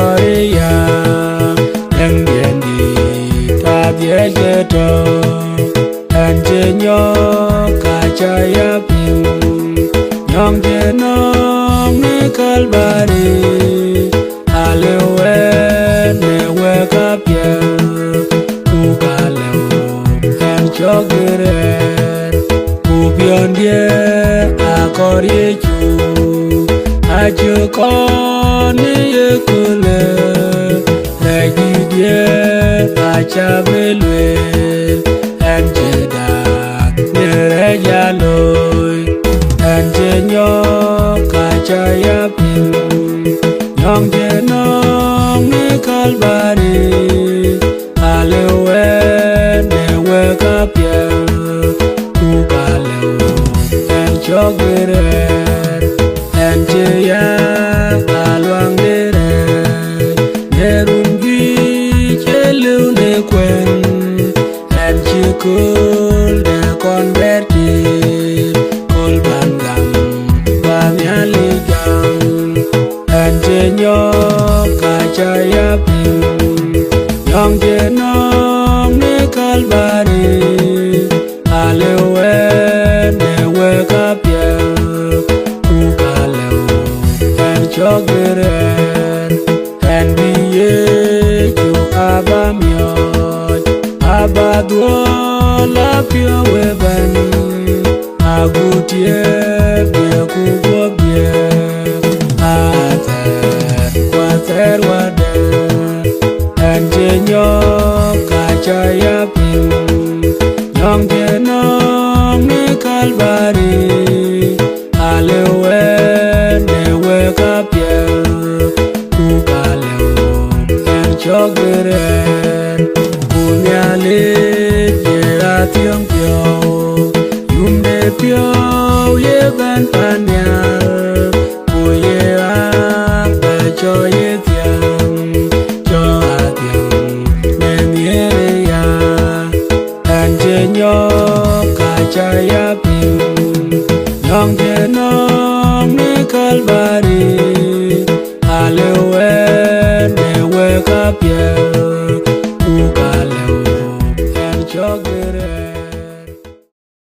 Korea Nengyendi Kadyegeto Anjenyo Kachaya Pim Nyong Jenong Nikalbari Alewe Newe Kapye Kukaleo Enchogirer Kubyondye Akoryechu Ajukoni Yekule Regidye Achabelwe Enjedak Nerejaloy Enjenyo Kachaya Pim Nyong Jenong Nikalbari Alewe Newe Kapye Kukaleo Enchogirer Enjeya Alwang Dere Nerungi Chelu Nekwen Enchikul De Convertir Kul Bangam Bamialigang Enjenyo Kachaya Pim Nyong Jenong Nikalbari Alewe Newe Kapye Chogirer Enbiye Ju Abamyoj Abadwo Lapyo Weban Agutie Bie Kubobie Ater Kwater Wader Enjenyo Kachaya Pim Nyong Jenong Nikalbari Alewe Newe Kapye Kukaleo Enchogirer Kunyale Yera Tiong Pyo Yumde Pyo Yeben Panyal Kuyera Becho Yetiang Cho Atiang Nenyereya Enjenyo Kachaya Pim Nyong Jenong Nikalbari Alewe Newe Kapye